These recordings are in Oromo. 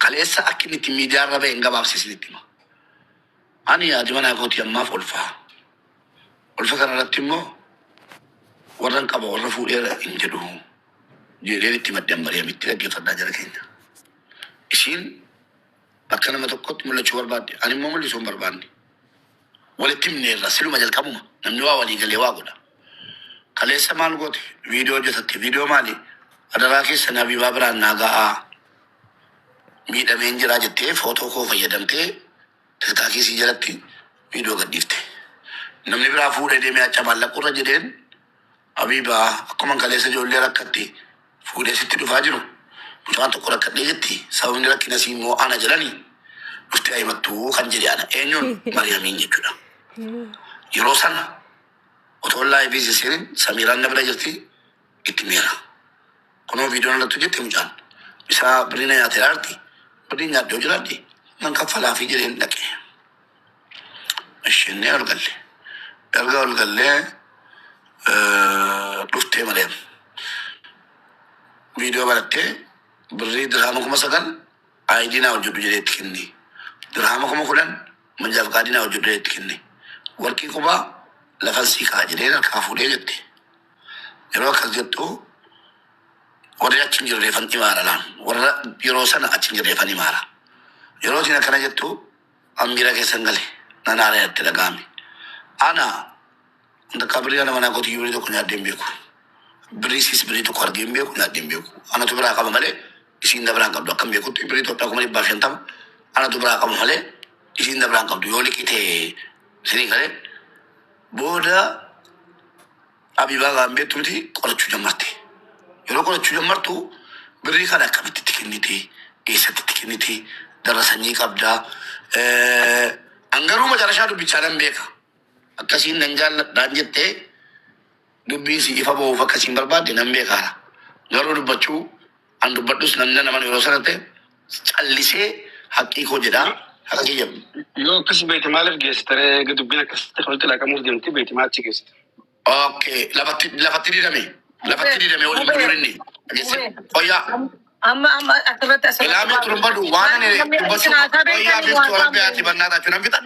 kaleessa akkinnitti miidiyaa irra ba'e hin gabaabsisnitti hima. Ani yaadi mana kooti ammaaf olfaa. Olfa kanarratti immoo warran qaba warra fuudheera hin jedhu jedhee itti maddan Mariyaamitti dhaggeeffadhaa jara keenya. Ishiin bakka nama tokkotti mul'achuu barbaadde ani immoo mul'isuu hin barbaanne. Walitti himneerra siluma jalqabuma namni waa walii galee waa godha. Kaleessa maal goote viidiyoo hojjetatte viidiyoo maali adaraa keessa Habiibaa biraan naa ga'aa miidhameen jiraa jettee footoo koo fayyadamtee tiktaakii sii jalatti viidiyoo gadhiifte. Namni biraa fuudhee deemee acha maallaqurra jedheen Habiibaa akkuma kaleessa ijoollee rakkatti fuudhee sitti dhufaa jiru. Mucaan tokko rakkadhee jetti sababni rakkina sii immoo ana jedhanii dhuftee himattuu kan jedhe ana eenyuun Mariyaamiin jechuudha. Yeroo sana otoo laayivii sisirin Samiiraan na bira jirti itti miira. Kunoo viidiyoon irratti hojjette mucaan isaa birriina nyaatee arti birrii nyaaddee jiraadde nan kaffalaafii jedheen dhaqe. Isheenee ol galle. Erga ol gallee dhuftee Mariyaam. Viidiyoo barattee birrii dirhaama 9,000 aayidinaa hojjedhu jedheetti kenne. Dirhaama 10,000 manjaaf qaadinaa hojjedhu jedheetti kenne. Warqii qubaa lafan sii kaa jedheen harkaa fuudhee jette. Yeroo akkas jettu warri achi hin jirreeffan imaara laan. Warra yeroo sana achi hin jirreeffan imaara. Yeroo isin akkana jettu ammiira keessan gale nan aara yatte dhaga'ame. Ana akka birrii ana manaa kooti birrii tokko nyaaddee hin beeku. Birrii siis birrii tokko argee hin beeku nyaaddee hin beeku. Anatu biraa qaba malee isiin da biraan qabdu akkam beekutti birrii Itoophiyaa 250 anatu biraa qabu malee isiin da biraan qabdu yoo liqitee sini galee booda Habiibaa gaambeettu miti qorachuu jammarte. Yeroo qorachuu jammartu birrii kana akkamitti itti kennite eessatti itti kennite darra sanyii qabdaa. Angaruu macarashaa dubbichaa nan beeka. Akkasiin nan jaalladhaan jettee dubbiin si ifa ba'uuf akkasiin barbaadde nan beekaara. Garuu dubbachuu an dubbadhus namni naman yeroo sana ta'e callisee haqqii koo jedhaa haqa kiyya. Yoo akkas beekte maaliif geessitare dubbiin akkasitti walitti laaqamuuf deemti beekte maachi geessite. Okay, lafatti didame waliin durinni. Oyyaa. Amma asirratti asirratti. Ilaamee turumbadu waan dubbachuu oyyaa biftu Oromiyaati bannaadha jechuun bitaa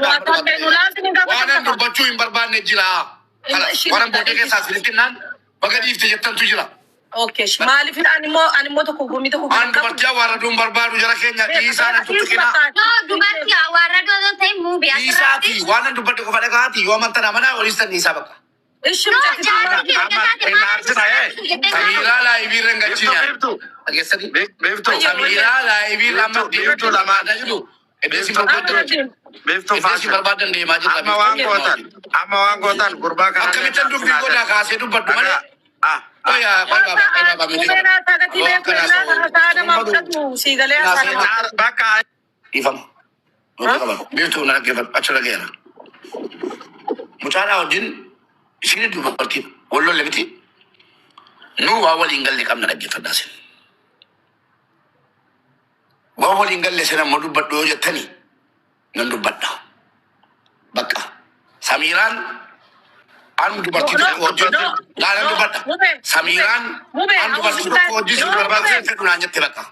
waan dubbachuu hin barbaanne jira. Waan boodee keessaa sirriitti naan baga dhiifte jettantu jira. Okay, maaliif animmoo tokko gomii tokko. Waan dubartii awwaarraduu hin barbaadu jara keenya dhiisaa nan tuttuqina. Dubartii awwaarraduu ta'e muubii asirratti. Dhiisaati waan dubbadde qofa dhagaati yoo amantan amanaa waliin dhiisaa bakka. Samiiraa laayivii irra gachinya. Samiiraa laayivii irra amma deemtu lamaadha jiru. Ebeesi barbaadan deemaa jirta. Amma waan gootan gurbaa kana. Akkamittan dubbii godhaa kaasee dubbadhu malee. Oyaa baaba miti. Bakka. Ifama. Beeftuu na dhaggeeffadhu achi dhageera. Mucaadhaa wajjin isiin dubartiin wallolle miti. Nu waa waliin galle qabna dhaggeeffadhaa sin. Waa waliin galle sin ammoo dubbadhu yoo jettani nan dubbadha. Bakka Samiiraan an dubartii tokko hojjetu laalan dubbadha. Samiiraan an dubartii tokko hojjetu barbaadee fedhu naan jette bakka.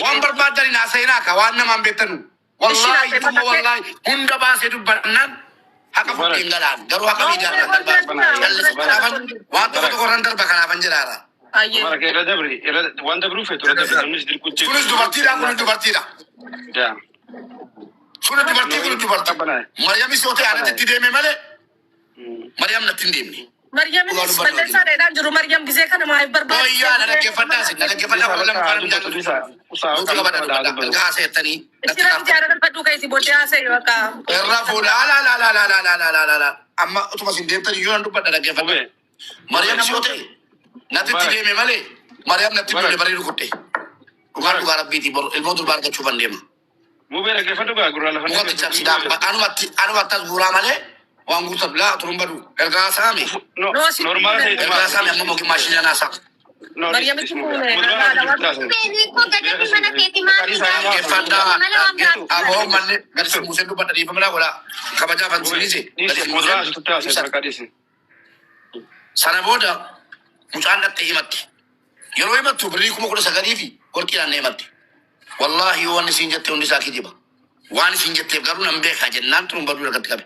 Waan barbaadani naasayinaa ka waan namaan beektanu. Wallahi tuma wallahi hunda baasee dubbannaan haqa fudheen galaan garuu haqa miidiyaan darbaa waan tokko irraan darba kanaafan jiraara. Waan dabruuf feetu namnis dirquutti. Kunis dubartiidha kunis dubartiidha. Kunis dubartii kunis dubartii. Mariyamis yoo ta'e aanatti deeme malee Mariyam natti hin deemne. Mariyamis balleessaa dheedhaan jiru Mariyam gisee kana maaliif barbaadu? Oyyaa na dhaggeeffadhaa sin na dhaggeeffadhaa wallan faana miidhaan. Nuti qabadha dubbadha gaasa jettanii. Isirratti jaaratan fadhuu keessi booddee haasa'e bakka. Irraa fuudha amma utuma sin deemtan iyyuu nan dubbadha dhaggeeffadhaa. Mariyamis yoo ta'e natti itti deeme malee Mariyam natti hin barii rukutte. Dhugaa rabbiiti ilmoo durbaa argachuuf an deema. Muubee dhaggeeffadhu gaa gurraa lafa. Mukatti cabsiidhaa anumatti as guuraa malee waan guutab laa turumbadu ergaa saami. Normaala ta'e ergaa saami amma mogi maashina naasaa. Mariyamis muumee. Aboo manne gadisi muuseen dubbadha dhiifamnaa godhaa kabajaa fansiise. Sana booda mucaan dhattee himatti. yeroo himattu birrii 19,000 fi warqiidhaan himatti. Wallaahi waan isin jettee hundi isaa kijiba. Waan isin jetteef garuu nan beekaa jennaan tun baduu irratti qabe.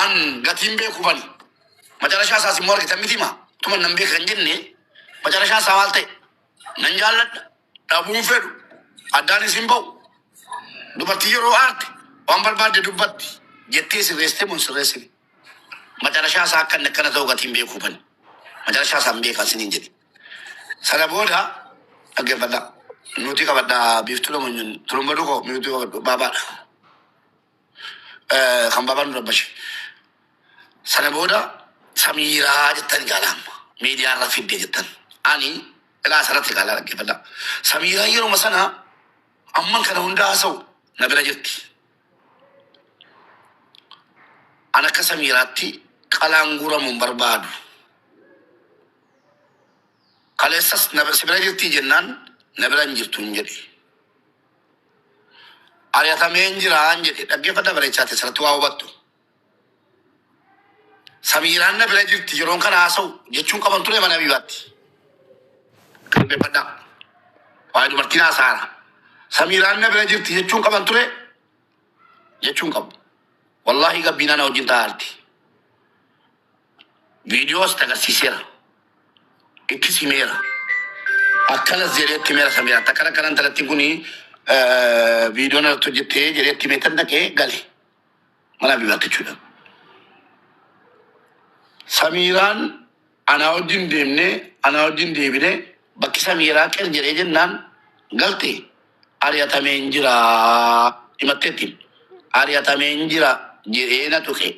An gatiin beeku bani. Macarashaa isaas immoo argitan miti himaa. Tuma nan beeka kan jenne macarashaa isaa maal ta'e? Nan jaalladha. Dhabuun fedhu. Addaan isin ba'u. Dubartii yeroo aarte waan barbaadde dubbatti. Jettee sirreessitee mun sirreessine. Macarashaa isaa akkana ta'u gatiin beeku bani. Macarashaa isaa hin beekaa isiniin jedhe. Sana booda dhaggeeffadhaa. Nuti kabadhaa biiftuu lamuun tulumba dhugo nuti kabadhu baabaadha. Kan baabaan nu dabbashe. Sana booda Samiiraa jettan jaalama. Miidiyaa irra fidde jettan. Ani ilaa asirratti qaalaa dhaggeeffadhaa. Samiiraa yeroo sana amman kana hunda haasa'u na bira jirti. An akka Samiiraatti qalaan guuramuun barbaadu. Kaleessas si bira jirti jennaan na bira hin jirtu hin jedhe. Ari'atamee hin jiraan jedhe dhaggeeffadhaa bareechaate asirratti waa hubattu. Samiiraan na bira jirti yeroon kana haasa'u jechuun qaban ture mana Habiibaatti. Dhaggeeffadhaa. Waa'ee dubartiin haasaara. Samiiraan na bira jirti jechuun qaban ture jechuun qabu. Wallaahi gabbiinaa na wajjin taa'aarti. Viidiyoos agarsiiseera. Itti simeera. Akkanas jedheetti meera Samiiraa. Akkana kanan talattiin kuni viidiyoon irratti hojjettee jedheetti meetan dhaqee gale. Mana Habiibaatti jechuudha. Samiiraan anaa wajjin deebine bakki Samiiraa qeer jedhee jennaan galte ari'atamee hin jira himatteetti. Ari'atamee hin jira jedhee na tuqe.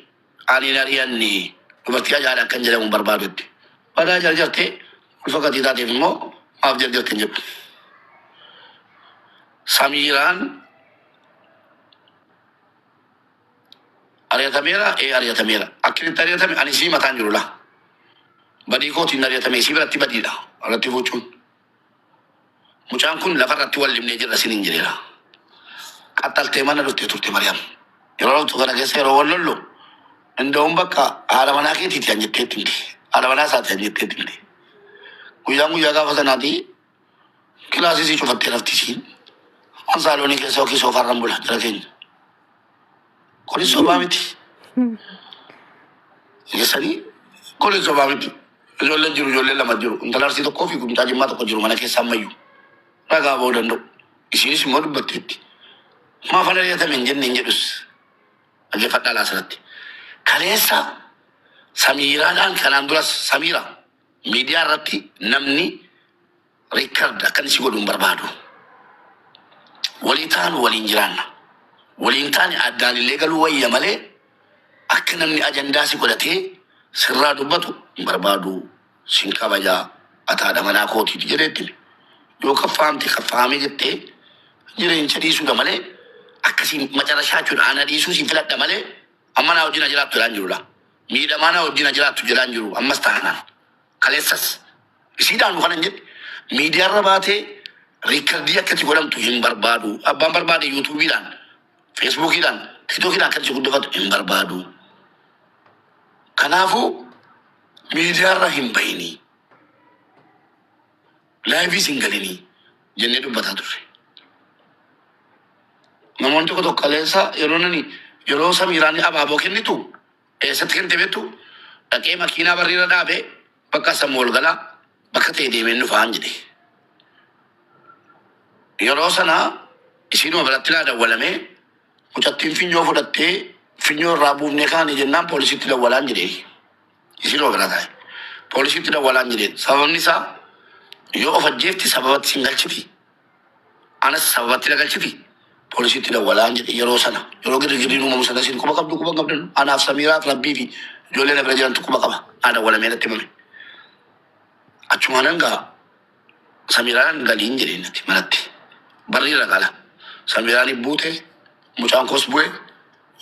Ani hin ari'anne dubartii ajaa'idha akkan jedhamu barbaadutti. Badaa jarjartee ulfa gatii taateef immoo maaf jarjarte hin jedhu. Samiiraan ari'atameera ari'atameera. Akkinitti ari'atame ani sii mataan jiru laa. Badii kootiin ari'atame sii biratti badiidha. Irratti fuuchuun. Mucaan kun lafarratti wal limnee jirra siniin jireera. Qaxxaltee mana dhuftee turte Mariyaam. Yeroo loltu kana keessa yeroo wal lollu inda'uun bakka haadha manaa keetiiti an jetteetti miti. Haadha manaa isaati an jetteetti miti. Guyyaa gaafa sanaati kilaasii sii cufattee raftisiin. Waan saaloonii keessa yookiin soofarran bula jira keenya. Kunis sobaa miti. Keessanii kunis sobaa miti. Ijoolleen jiru ijoolleen lama jiru. Intala arsii tokkoo fi gumcaa jimmaa tokko jiru mana keessa ammayyuu. Ragaa ba'uu danda'u. Isinis immoo dubbatteetti. Maaf ana ari'atame hin jenne hin jedhus. Dhaggeeffadhaa laasirratti. Kaleessa Samiiraadhaan kanaan duras Samiiraa miidiyaa irratti namni riikard akkan si godhuun barbaadu. Walii ta'an waliin jiraanna. Waliin ta'an addaan illee galuu wayya malee akka namni ajandaa si godhatee sirraa dubbatu hin barbaadu. Sin kabajaa ataadha manaa kootiiti jedheetti. Yoo kaffaamee jettee jireenya dhiisuudha malee akkasiin macarashaa jechuudha. Ana dhiisuu si filadha malee amma naa wajjin jiraattu jedhaan jirudha. Miidhamaa naa wajjin jiraattu jedhaan jiru ammas taanaan. Kaleessas isiidhaan kanan jedhe miidiyaarra baatee riikardii akkatti godhamtu hin barbaadu. Abbaan barbaade yuutuubiidhaan, feesbuukiidhaan, tiktookiidhaan akkatti guddifatu hin barbaadu. Kanaafuu miidiyaarra hin bahini. Laayiviis hin galinii jennee dubbataa turre. Namoonni tokko kaleessa yeroo Samiiraan abaaboo kennitu eessatti kennite beektu dhaqee makiinaa barriira dhaabee bakka sammuu ol galaa bakka ta'e deemee dhufaan jedhe. Yeroo sana isinuma biratti naa dawwalamee mucattiin finyoo fudhattee finyoo irraa buufnee kaanii jennaan poolisiitti dawwalaan jedhee. Isinuma bira taa'e poolisiitti dawwalaan jedheen. Sababni isaa yoo of ajjeefti sababatti sin galchiti. Anas sababatti na galchiti. Poolisiitti dawwalaan jedhe yeroo sana. Yeroo girgirriin uumamu sana isin quba qabdu. Anaaf Samiiraaf Rabbii fi ijoollee na bira jirantu quba qaba. Naa dawwalamee natti himame. Achumaan hangaa Samiiraan galiin jedhee natti manatti. Barriira gala. Samiiraan buute mucaan koos bu'e.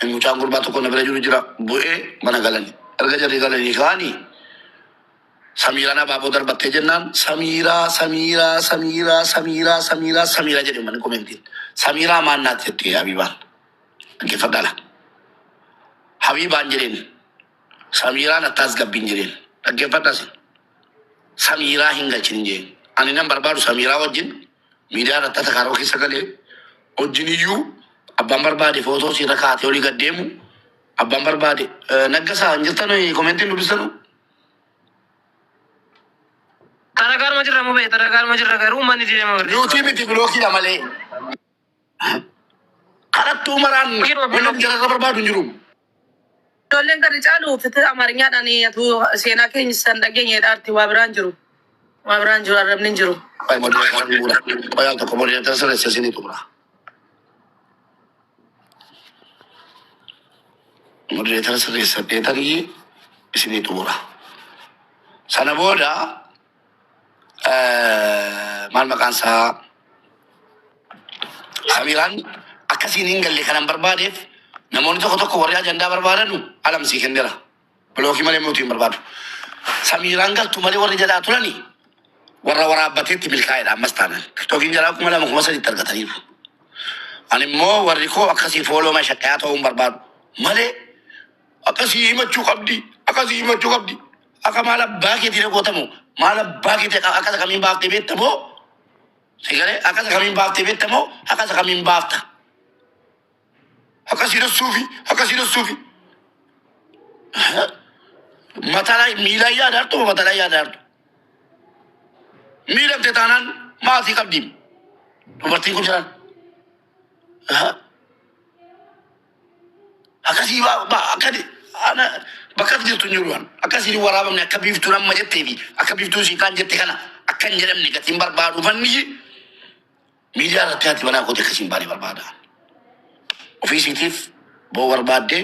Mucaan gurbaa tokko na bira jiru jira bu'ee mana galani. Erga jarri galanii kaanii Samiiraan abaaboo darbattee jennaan Samiiraa jedhe manni komentiin. Samiiraa maannaatti jettee Habiibaan. Dhaggeeffadhaala. Habiibaan jedheen. Samiiraan attaas gabbiin jedheen. Dhaggeeffadhaas. Samiiraa hin galchin jedheen. Ani nan barbaadu Samiraa wajjin miidiyaa irratti atakaaroo keessa galee wajjin iyyuu abbaan barbaade footoo siirra kaatee olii gad deemu abbaan barbaade naggasaa hin jirtan komentiin dubbisanu. Taragaan ma jirra mubee taragaan ma jirra garuu manni deema warri. Yuutii miti bilookiidha malee. Karattuu maraan wannan jararra barbaadu hin jiru. Ijoolleen gadi caalu fiti amaariyaadhaan atu seenaa keenya san dhageenyeedhaatti waa biraan jiru. Waa biraan jiru arrabni hin jiru. Ay moderator qoyaan tokko moderator sirreessa isinii xumura. Moderator sirreessa deetarii isinii xumura. Sana booda maal maqaan isaa Samiraan akkasiin hin galle kanan barbaadeef namoonni tokko warri ajandaa barbaadanu alamsii kennera. Bilookii malee mootii hin barbaadu. Samiraan galtu malee warri jedhaa turanii warra waraabbateetti milkaa'edha ammas taanan. Tiktookiin jalaa 2,300 argataniiru. Ani immoo warri koo akkasii foolooma shaqqayaa ta'uu hin barbaadu. Malee akkasii himachuu qabdi. Akkasii himachuu qabdi. Akka maal abbaa keetiin gootamu maal abbaa keetiin akkasa kamiin baaftee beektamoo sigalee akkasa kamiin baaftee beektamoo akkasa kamiin baafta. Akkasii dhassuufi. Mataa miilaan yaadaartu mataa yaadaartu. Miidhamte taanaan maatii qabdiin dubartiin kun jiran akkasii bakka jirtu hin jiru akkasii waraabamne akka biiftuun amma jettee fi akka biiftuun siikaan jette kana akka hin jedhamne gatiin barbaadu manni miidiyaa irratti haati manaa kooti akkasiin baay'ee barbaada. Ofiisiitiif boo barbaaddee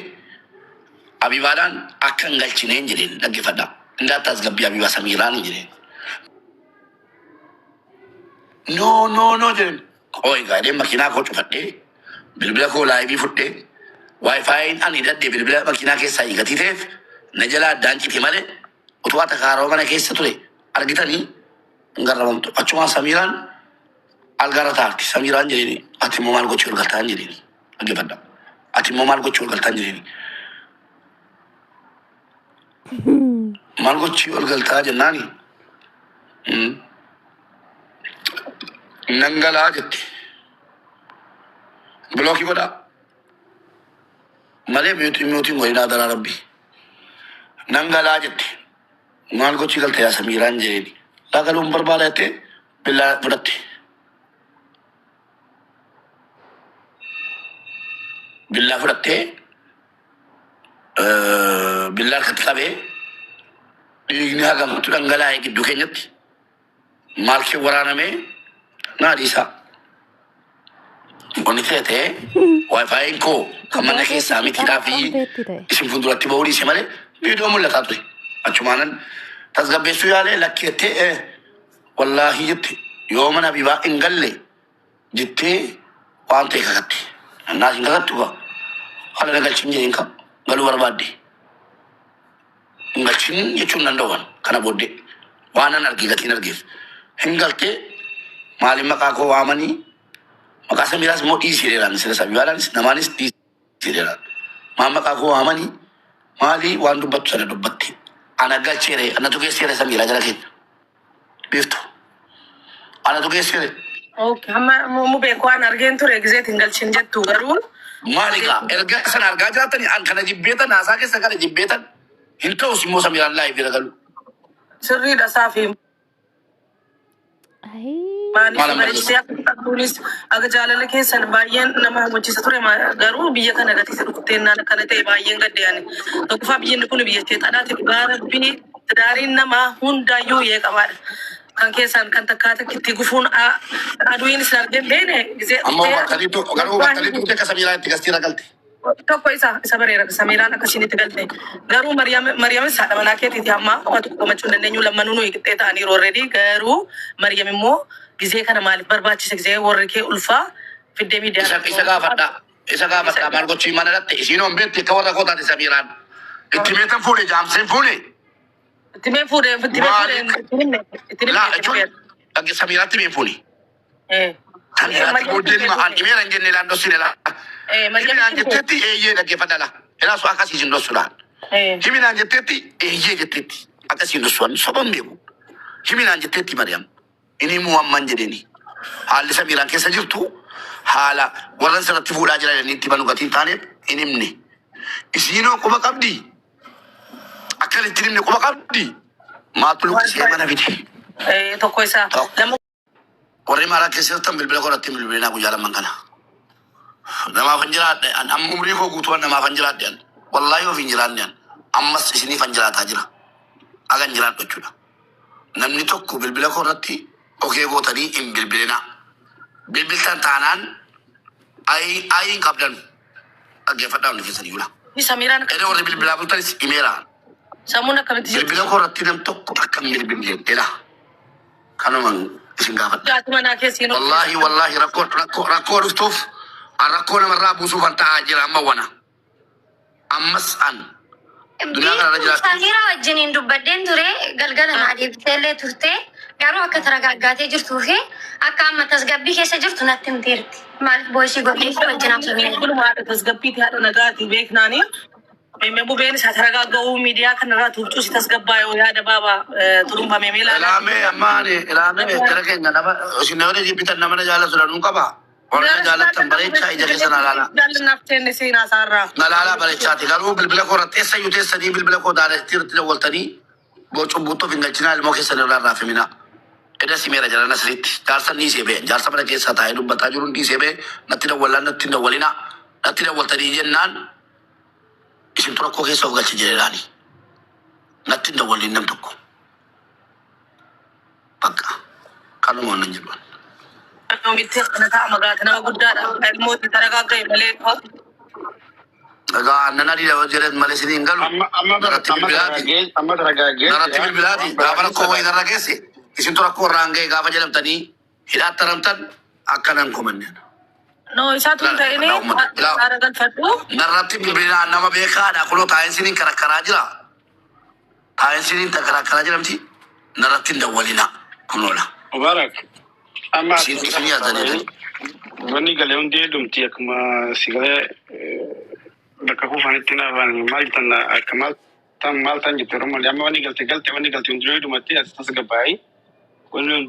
Abibaadhaan akka hin galchine hin jedheen dhaggeeffadha. Indaattaas gabbii Abibaa Samiraan hin jedheen. No jedhem. Qoy gaadhee makiinaa koo cufadhee bilbila koo laayivii fudhee waayifaayiin ani hidhadhee bilbila makiinaa keessaa hiikatii ta'eef na jalaa addaan cite malee utuu atakaaroo mana keessa ture argitanii hin garramamtu. Achumaan Samiraan algaara taarti. Samiraan jedheeni ati immoo maal gochuu ol galtaan jedheeni. Dhaggeeffadha. Ati immoo maal gochuu ol galtaan jedheeni. Maal gochuu ol galtaa jennaani. Nangalaa jette. Bilookii godhaa. Malee mootiin godhinaa daraa rabbi. Nangalaa jette. Maal gochuu galte yaa Samiraan jedheeni. Laagaluun barbaada jettee billaa fudhatte. Billaa fudhattee billaa harkatti qabee dhiigni hagamtu dhangalaa'ee gidduu keenyatti maal kee waraanamee naadhiisaa. Qonni ta'e waayifaayiin koo kan mana keessaa mitiidhaa fi isin fuulduratti ba'uu dhiise malee viidiyoo mul'ataa ture. Achumaanan tasgabbeessuu yaalee lakki jettee wallaahi jette yoo mana Abibaa hin galle jettee waan ta'e kakatte. Annaas hin kakattu kaa haala na galchin jedheen kan galuu barbaadde. Hin galchin jechuun danda'uwan kana booddee waan an argee gatiin argeef hin galtee maaliin maqaa koo waamanii maqaa Samiraas immoo dhiisiidheeraan sirreessa Abibaadhaanis namaanis dhiisiidheeraan maan maqaa koo waamanii maalii waan dubbattu sana dubbatte ana galcheere anatu geesseere Samiraa jala keenya beeftu anatu geesseere. Okay, amma beeku waan argeen ture gizeetiin galchin jettu garuu. Maalikaa erga sana argaa jiraatanii an kana jibbeetan haasaa keessa kana jibbeetan hin ta'us immoo Samiraan laayifii galu. Sirriidha saafi. Maaliif bareechitee akka tuunis akka jaalala keessan baay'een nama hawwachiisa ture garuu biyya kana gatiisa dhukkutteennaan akkana ta'e baay'een gaddeeyani. Tokkoffaa biyyi kun biyyattii xadhaati dhugaa rabbii daariin namaa hundaayyuu yeeqamaadha. Kan keessan kan takkaata itti gufuun aduun isa argeen beene gisee. Amma garuu battaliitu akka Samiraan itti gastiira galte. Tokko isa bareera Samiraan akkasiin itti galte. Garuu Mariyamis haadha manaa keetiiti amma waan tokko qomachuu hin dandeenyu lammanuu nuyi qixxee ta'aniiru already garuu Mariyam immoo gisee kana maaliif barbaachisa gisee warri kee ulfaa fiddee miidiyaa. Isa gaafadha maal gochuu mana dhatte isiin on beetti akka warra kootaati Samiraan. Itti meetan fuudhe jaamseen fuudhe. Itti mee fuudhe. Laa jechuun Samiraatti mee fuudhe. Samiraatti booddeen ma'aan dhimeera hin jenne laandoo sinela. Himinaan jetteetti eeyyee dhaggeeffadha la. Elaasu akkasiisin dhossuudhaan. Himinaan jetteetti eeyyee jetteetti akkasiin dhossuudhaan soban beeku. Himinaan jetteetti Mariyam. إني مؤمن جدني حال سميران كيسا جرتو حالا ورن سنتي فولا جرا يعني تبانو قتين تاني إنمني إسينو كوبا قبدي أكل تنمني كوبا قبدي ما تلوك سيما نفيدي تو كويسا لما وري مارا كيسا تم بالبلا كورتي بالبلا كوجالا مانكنا نما فنجرات أن أم عمري كو قطوان نما فنجرات ديان والله يو فنجرات ديان أمس إسني فنجرات أجرا أغان جرات بچودا نمني توكو بالبلا كورتي أوكي غوتاني إم بالبلنا بالبلتان تانان أي قبلن أجي فتاة نفسي يولا في سميران إذا وري بالبلا كورتي إميرا سامونا كمتي بالبلا كورتي نم توكو أكم بالبلين إلا كانوا من سنغافة جاتمنا كيسينو والله ركو رفتوف الركونا من رابو سوفان تاجر أما وانا أمس أن Samira wajjiniin dubbadeen ture galgala na adeemtee turte garuu akka taragaaggaatee jirtuu fi akka amma tasgabbii keessa jirtu natti himteerti. Maaliif boo'isii godhee wajjin haasofnee? كل ما تسقبيتي هذا نجاتي بيك ناني ميمو بين ساترغاغو ميديا كنرا توبچو سيتسقبايو يا دبابا ترومبا ميميلا إلامي أماني إلامي تركين نبا سينوري دي بيتنا من جالس رانو كبا ورنا جالس تنبري شاي جالس نالا جال نفتن سينا سارا نالا بري شاتي قالوا بالبلا كورة تيسا يوتيسا دي بالبلا كورة دار تيرت لول تاني بوچو بوتو فينغالچنا الموكي سنورا رافمينا إذا سيميرا جالا نسريت جالسا ني سيبه جالسا بنا كيسا تاي دو بتا جورون دي سيبه نتينا ولا نتينا ولينا نتينا ولتاني جنان isin tura ko keessa ugalchi jirani natti da wallin nam tokko bakka kanu mo nan jirwan no mitte kana ta magata na guddada ay mo taragaga male ko daga annana di da jere male sini ngalu amma taragaagee narati biladi gabara ko way daragese isin tura ko range gaba jelam tani hida taramtan akanan ko mannen no isatu ta ini aragan fatu narati bilbila nama beka da kulo tayin sinin karakara jira tayin sinin ta karakara jira mti narati da walina kunola mubarak amma sini azane wani gale unde dumti akma sigale da ka hufan tina ban maltan akmal tam maltan jitero mal amma wani galte unde dumati as tas gabai wani